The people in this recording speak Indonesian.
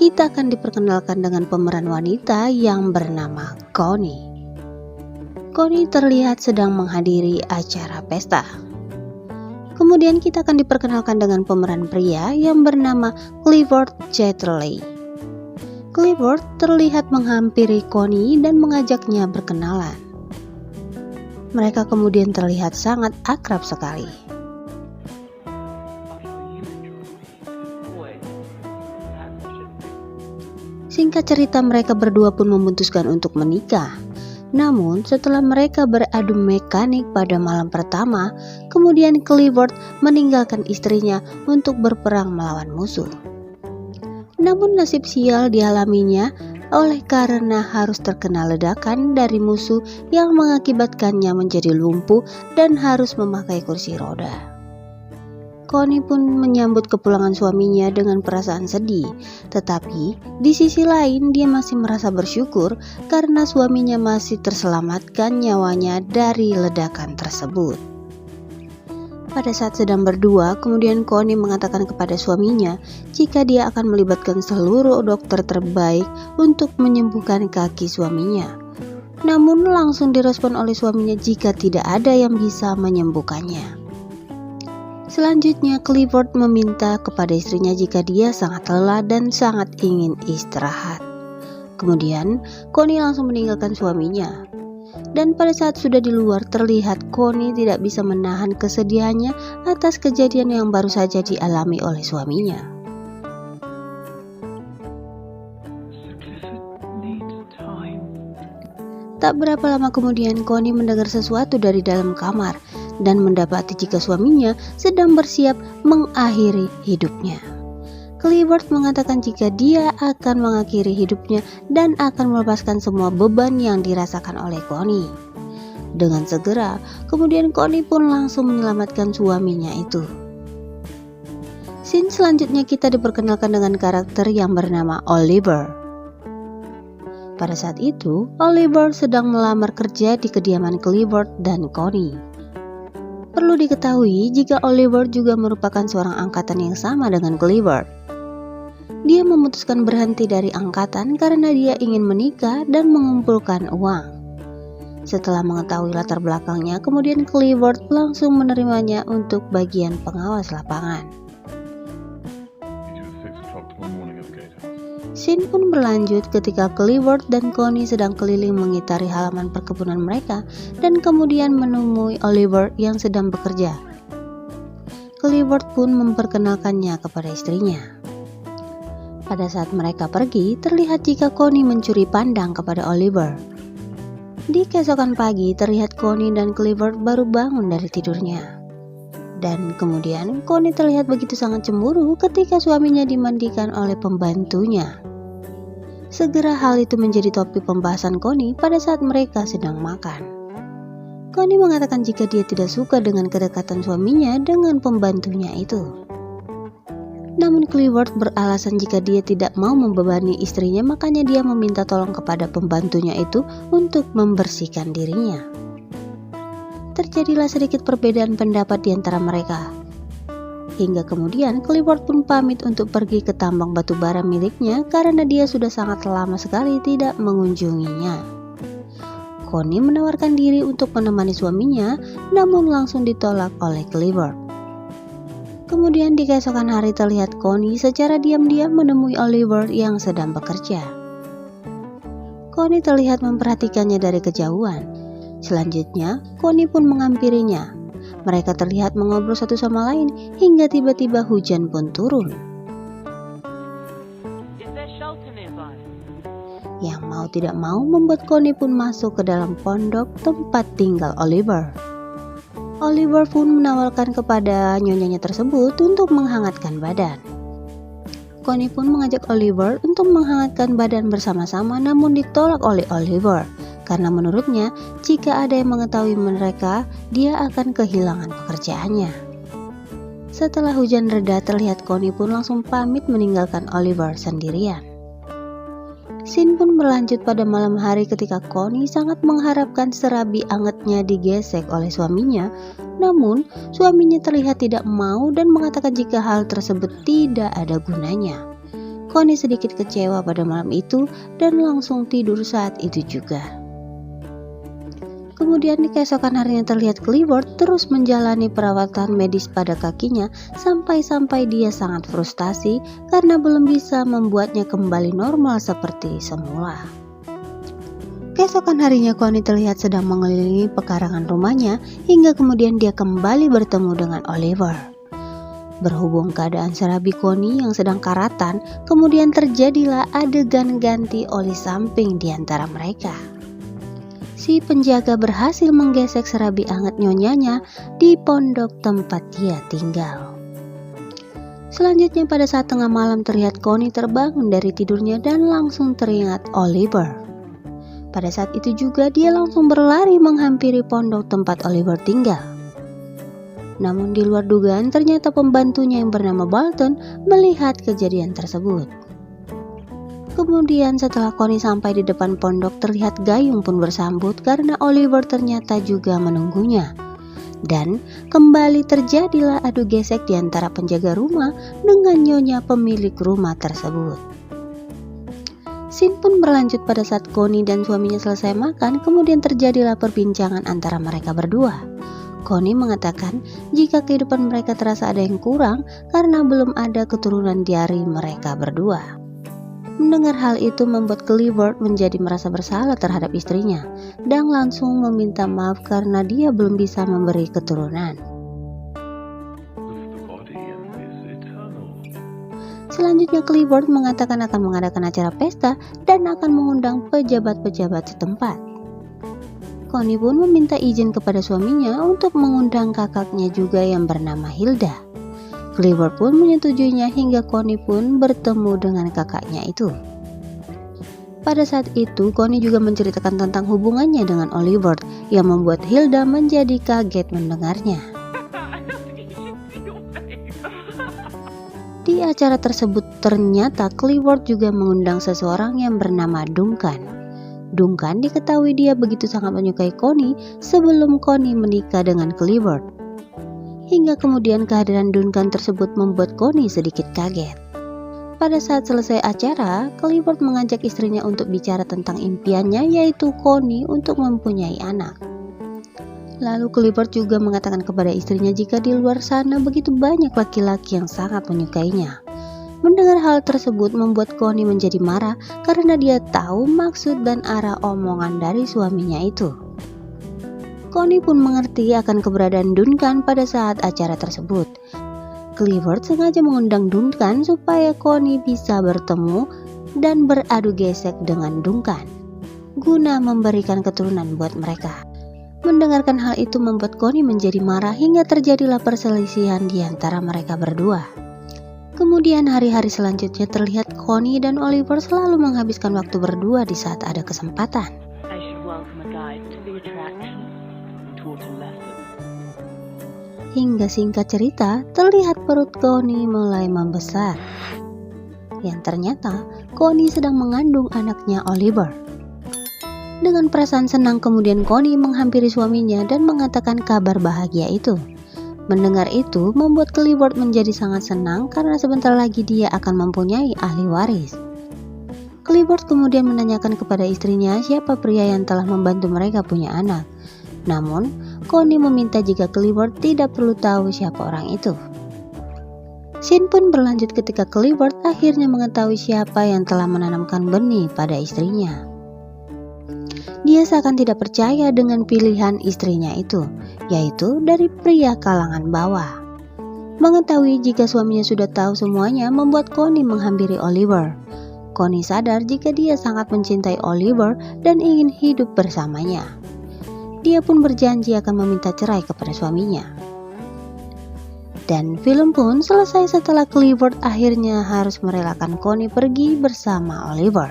kita akan diperkenalkan dengan pemeran wanita yang bernama Connie. Connie terlihat sedang menghadiri acara pesta. Kemudian kita akan diperkenalkan dengan pemeran pria yang bernama Clifford Chatterley. Clifford terlihat menghampiri Connie dan mengajaknya berkenalan. Mereka kemudian terlihat sangat akrab sekali. Singkat cerita, mereka berdua pun memutuskan untuk menikah. Namun setelah mereka beradu mekanik pada malam pertama, kemudian Clifford meninggalkan istrinya untuk berperang melawan musuh. Namun nasib sial dialaminya oleh karena harus terkena ledakan dari musuh yang mengakibatkannya menjadi lumpuh dan harus memakai kursi roda. Connie pun menyambut kepulangan suaminya dengan perasaan sedih, tetapi di sisi lain dia masih merasa bersyukur karena suaminya masih terselamatkan nyawanya dari ledakan tersebut. Pada saat sedang berdua, kemudian Connie mengatakan kepada suaminya jika dia akan melibatkan seluruh dokter terbaik untuk menyembuhkan kaki suaminya. Namun langsung direspon oleh suaminya jika tidak ada yang bisa menyembuhkannya. Selanjutnya, Clifford meminta kepada istrinya jika dia sangat lelah dan sangat ingin istirahat. Kemudian, Connie langsung meninggalkan suaminya. Dan pada saat sudah di luar, terlihat Connie tidak bisa menahan kesedihannya atas kejadian yang baru saja dialami oleh suaminya. Tak berapa lama kemudian, Connie mendengar sesuatu dari dalam kamar dan mendapati jika suaminya sedang bersiap mengakhiri hidupnya. Clifford mengatakan jika dia akan mengakhiri hidupnya dan akan melepaskan semua beban yang dirasakan oleh Connie. Dengan segera, kemudian Connie pun langsung menyelamatkan suaminya itu. Scene selanjutnya kita diperkenalkan dengan karakter yang bernama Oliver. Pada saat itu, Oliver sedang melamar kerja di kediaman Clifford dan Connie. Perlu diketahui jika Oliver juga merupakan seorang angkatan yang sama dengan Clifford. Dia memutuskan berhenti dari angkatan karena dia ingin menikah dan mengumpulkan uang. Setelah mengetahui latar belakangnya, kemudian Clifford langsung menerimanya untuk bagian pengawas lapangan. Scene pun berlanjut ketika Clifford dan Connie sedang keliling mengitari halaman perkebunan mereka dan kemudian menemui Oliver yang sedang bekerja. Clifford pun memperkenalkannya kepada istrinya. Pada saat mereka pergi, terlihat jika Connie mencuri pandang kepada Oliver. Di keesokan pagi, terlihat Connie dan Clifford baru bangun dari tidurnya. Dan kemudian Connie terlihat begitu sangat cemburu ketika suaminya dimandikan oleh pembantunya. Segera hal itu menjadi topik pembahasan Connie pada saat mereka sedang makan. Connie mengatakan jika dia tidak suka dengan kedekatan suaminya dengan pembantunya itu. Namun Clifford beralasan jika dia tidak mau membebani istrinya, makanya dia meminta tolong kepada pembantunya itu untuk membersihkan dirinya. Terjadilah sedikit perbedaan pendapat di antara mereka. Hingga kemudian Clifford pun pamit untuk pergi ke tambang batu bara miliknya karena dia sudah sangat lama sekali tidak mengunjunginya. Connie menawarkan diri untuk menemani suaminya, namun langsung ditolak oleh Clifford. Kemudian di keesokan hari terlihat Connie secara diam-diam menemui Oliver yang sedang bekerja. Connie terlihat memperhatikannya dari kejauhan. Selanjutnya, Connie pun menghampirinya. Mereka terlihat mengobrol satu sama lain hingga tiba-tiba hujan pun turun. Yang mau tidak mau membuat Connie pun masuk ke dalam pondok tempat tinggal Oliver. Oliver pun menawarkan kepada nyonyanya tersebut untuk menghangatkan badan. Connie pun mengajak Oliver untuk menghangatkan badan bersama-sama, namun ditolak oleh Oliver. Karena menurutnya, jika ada yang mengetahui mereka, dia akan kehilangan pekerjaannya. Setelah hujan reda, terlihat Connie pun langsung pamit meninggalkan Oliver sendirian. Scene pun berlanjut pada malam hari ketika Connie sangat mengharapkan serabi angetnya digesek oleh suaminya, namun suaminya terlihat tidak mau dan mengatakan jika hal tersebut tidak ada gunanya. Connie sedikit kecewa pada malam itu dan langsung tidur saat itu juga. Kemudian di keesokan harinya terlihat Clifford terus menjalani perawatan medis pada kakinya sampai-sampai dia sangat frustasi karena belum bisa membuatnya kembali normal seperti semula. Keesokan harinya Connie terlihat sedang mengelilingi pekarangan rumahnya hingga kemudian dia kembali bertemu dengan Oliver. Berhubung keadaan serabi Connie yang sedang karatan, kemudian terjadilah adegan ganti oli samping di antara mereka. Si penjaga berhasil menggesek serabi anget nyonyanya di pondok tempat dia tinggal. Selanjutnya pada saat tengah malam terlihat Connie terbangun dari tidurnya dan langsung teringat Oliver. Pada saat itu juga dia langsung berlari menghampiri pondok tempat Oliver tinggal. Namun di luar dugaan ternyata pembantunya yang bernama Bolton melihat kejadian tersebut. Kemudian setelah Connie sampai di depan pondok terlihat Gayung pun bersambut karena Oliver ternyata juga menunggunya. Dan kembali terjadilah adu gesek di antara penjaga rumah dengan nyonya pemilik rumah tersebut. Scene pun berlanjut pada saat Connie dan suaminya selesai makan, kemudian terjadilah perbincangan antara mereka berdua. Connie mengatakan jika kehidupan mereka terasa ada yang kurang karena belum ada keturunan dari mereka berdua. Mendengar hal itu membuat Clifford menjadi merasa bersalah terhadap istrinya dan langsung meminta maaf karena dia belum bisa memberi keturunan. Selanjutnya Clifford mengatakan akan mengadakan acara pesta dan akan mengundang pejabat-pejabat setempat. Connie pun meminta izin kepada suaminya untuk mengundang kakaknya juga yang bernama Hilda. Clifford pun menyetujuinya hingga Connie pun bertemu dengan kakaknya itu. Pada saat itu Connie juga menceritakan tentang hubungannya dengan Oliver yang membuat Hilda menjadi kaget mendengarnya. Di acara tersebut ternyata Clifford juga mengundang seseorang yang bernama Duncan. Duncan diketahui dia begitu sangat menyukai Connie sebelum Connie menikah dengan Clifford. Hingga kemudian kehadiran Duncan tersebut membuat Connie sedikit kaget. Pada saat selesai acara, Clifford mengajak istrinya untuk bicara tentang impiannya yaitu Connie untuk mempunyai anak. Lalu Clifford juga mengatakan kepada istrinya jika di luar sana begitu banyak laki-laki yang sangat menyukainya. Mendengar hal tersebut membuat Connie menjadi marah karena dia tahu maksud dan arah omongan dari suaminya itu. Connie pun mengerti akan keberadaan Duncan pada saat acara tersebut. Clifford sengaja mengundang Duncan supaya Connie bisa bertemu dan beradu gesek dengan Duncan, guna memberikan keturunan buat mereka. Mendengarkan hal itu membuat Connie menjadi marah hingga terjadilah perselisihan di antara mereka berdua. Kemudian hari-hari selanjutnya terlihat Connie dan Oliver selalu menghabiskan waktu berdua di saat ada kesempatan. Hingga singkat cerita, terlihat perut Connie mulai membesar. Yang ternyata, Connie sedang mengandung anaknya Oliver. Dengan perasaan senang kemudian Connie menghampiri suaminya dan mengatakan kabar bahagia itu. Mendengar itu membuat Clifford menjadi sangat senang karena sebentar lagi dia akan mempunyai ahli waris. Clifford kemudian menanyakan kepada istrinya siapa pria yang telah membantu mereka punya anak. Namun, Connie meminta jika Clifford tidak perlu tahu siapa orang itu. Scene pun berlanjut ketika Clifford akhirnya mengetahui siapa yang telah menanamkan benih pada istrinya. Dia seakan tidak percaya dengan pilihan istrinya itu, yaitu dari pria kalangan bawah. Mengetahui jika suaminya sudah tahu semuanya membuat Connie menghampiri Oliver. Connie sadar jika dia sangat mencintai Oliver dan ingin hidup bersamanya. Dia pun berjanji akan meminta cerai kepada suaminya. Dan film pun selesai setelah Clifford akhirnya harus merelakan Connie pergi bersama Oliver.